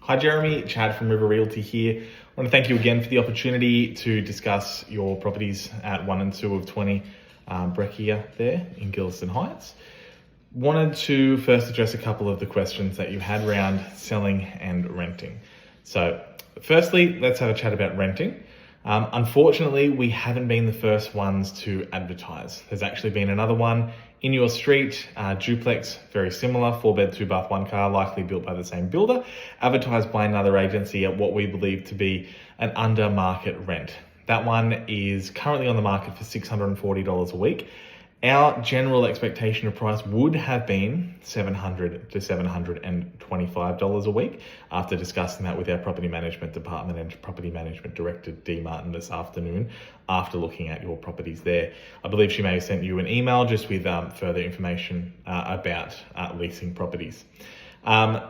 Hi Jeremy, Chad from River Realty here. I want to thank you again for the opportunity to discuss your properties at 1 and 2 of 20 Breccia there in Gillieston Heights. Wanted to first address a couple of the questions that you had around selling and renting. So firstly, let's have a chat about renting. Unfortunately, we haven't been the first ones to advertise. There's actually been another one in your street, duplex, very similar, 4-bed, 2-bath, 1-car, likely built by the same builder, advertised by another agency at what we believe to be an under market rent. That one is currently on the market for $640 a week. Our general expectation of price would have been $700 to $725 a week after discussing that with our property management department and property management director, Dee Martin, this afternoon after looking at your properties there. I believe she may have sent you an email just with further information about leasing properties.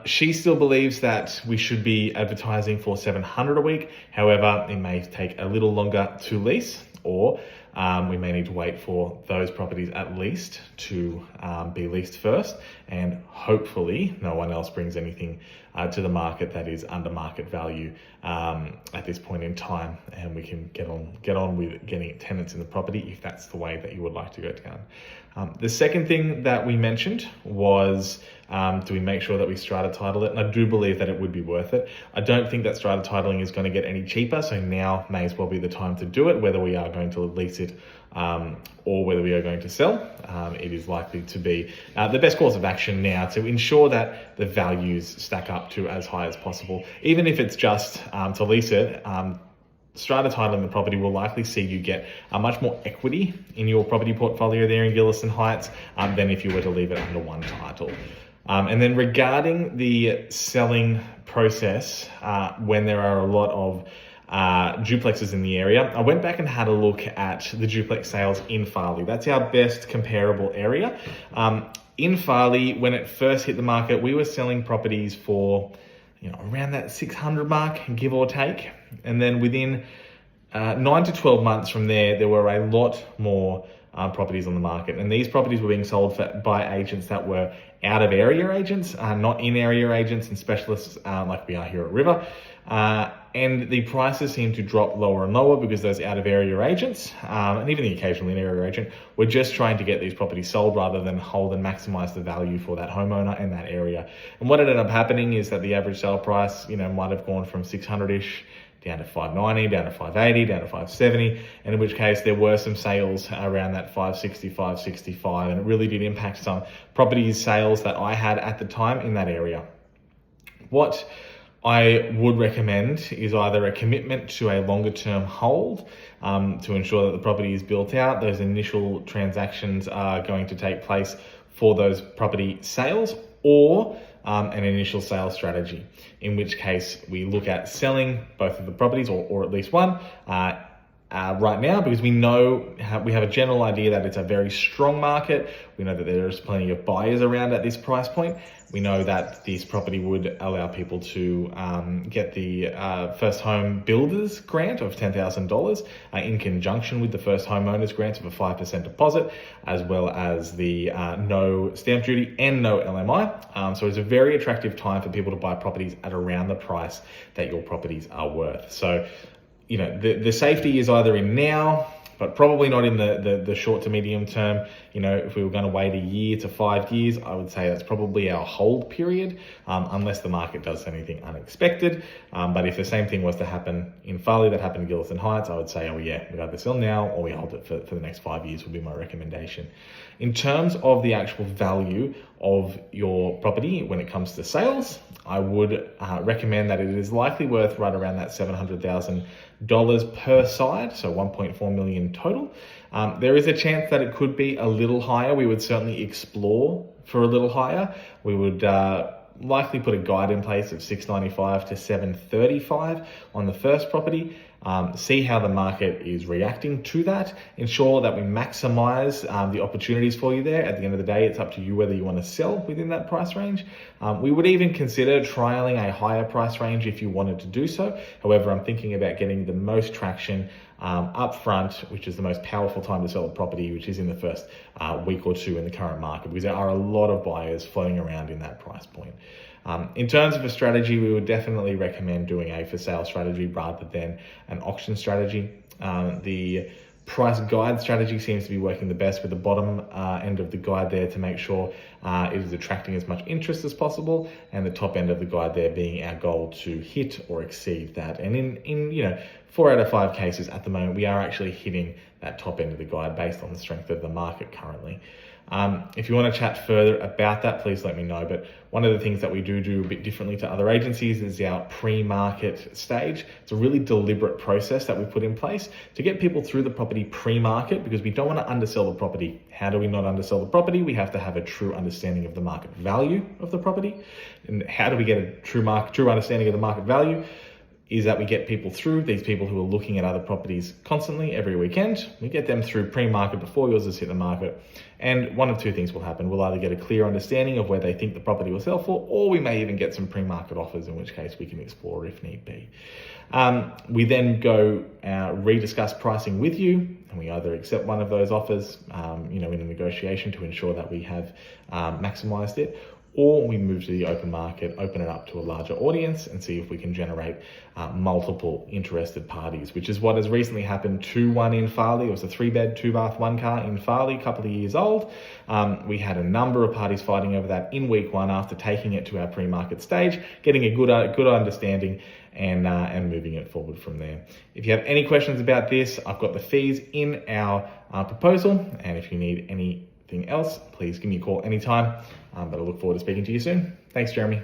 She still believes that we should be advertising for $700 a week. However, it may take a little longer to lease, or we may need to wait for those properties at least to be leased first, and hopefully no one else brings anything to the market that is under market value at this point in time, and we can get on with getting tenants in the property if that's the way that you would like to go down. The second thing that we mentioned was, do we make sure that we strata title it? And I do believe that it would be worth it. I don't think that strata titling is going to get any cheaper, so now may as well be the time to do it, whether we are going to lease it or whether we are going to sell. It is likely to be the best course of action now to ensure that the values stack up to as high as possible. Even if it's just to lease it, strata titling the property will likely see you get much more equity in your property portfolio there in Gillieston Heights than if you were to leave it under one title. And then regarding the selling process, when there are a lot of duplexes in the area, I went back and had a look at the duplex sales in Farley. That's our best comparable area. In Farley, when it first hit the market, we were selling properties for around that 600 mark, give or take. And then within 9 to 12 months from there were a lot more properties on the market. And these properties were being sold by agents that were out of area agents, not in area agents and specialists like we are here at River. And the prices seem to drop lower and lower because those out of area agents, and even the occasional in area agent, were just trying to get these properties sold rather than hold and maximize the value for that homeowner in that area. And what ended up happening is that the average sale price, might have gone from 600-ish down to 590, down to 580, down to 570, and in which case there were some sales around that 560, 565, and it really did impact some property sales that I had at the time in that area. What I would recommend is either a commitment to a longer term hold to ensure that the property is built out. Those initial transactions are going to take place for those property sales, or an initial sales strategy, in which case we look at selling both of the properties or at least one right now, because we have a general idea that it's a very strong market. We know that there's plenty of buyers around at this price point. We know that this property would allow people to get the first home builders grant of $10,000 in conjunction with the first homeowners grant of a 5% deposit, as well as the no stamp duty and no LMI. So it's a very attractive time for people to buy properties at around the price that your properties are worth. So the safety is either in now, but probably not in the short to medium term. If we were going to wait a year to 5 years, I would say that's probably our hold period, unless the market does anything unexpected. But if the same thing was to happen in Farley that happened in Gillieston Heights, I would say, we either sell now or we hold it for the next 5 years would be my recommendation. In terms of the actual value of your property when it comes to sales, I would recommend that it is likely worth right around that $700,000 per side, so 1.4 million total. There is a chance that it could be a little higher. We would certainly explore for a little higher. We would likely put a guide in place of 695 to 735 on the first property. See how the market is reacting to that. Ensure that we maximize the opportunities for you there. At the end of the day, it's up to you whether you want to sell within that price range. We would even consider trialing a higher price range if you wanted to do so. However, I'm thinking about getting the most traction up front, which is the most powerful time to sell a property, which is in the first week or two in the current market, because there are a lot of buyers floating around in that price point. In terms of a strategy, we would definitely recommend doing a for sale strategy rather than an auction strategy. The price guide strategy seems to be working the best with the bottom end of the guide there to make sure it is attracting as much interest as possible, and the top end of the guide there being our goal to hit or exceed that. And in 4 out of 5 cases at the moment, we are actually hitting that top end of the guide based on the strength of the market currently. If you want to chat further about that, please let me know. But one of the things that we do a bit differently to other agencies is our pre-market stage. It's a really deliberate process that we put in place to get people through the property pre-market, because we don't want to undersell the property. How do we not undersell the property? We have to have a true understanding of the market value of the property. And how do we get a true understanding of the market value? Is that we get people through, these people who are looking at other properties constantly every weekend. We get them through pre-market before yours has hit the market. And one of two things will happen. We'll either get a clear understanding of where they think the property will sell for, or we may even get some pre-market offers, in which case we can explore if need be. We then go rediscuss pricing with you, and we either accept one of those offers in a negotiation to ensure that we have maximized it, or we move to the open market, open it up to a larger audience and see if we can generate multiple interested parties, which is what has recently happened to one in Farley. It was a 3-bed, 2-bath, 1-car in Farley, a couple of years old. We had a number of parties fighting over that in week 1 after taking it to our pre-market stage, getting a good understanding and moving it forward from there. If you have any questions about this, I've got the fees in our proposal, and if you need anything else, please give me a call anytime. But I look forward to speaking to you soon. Thanks, Jeremy.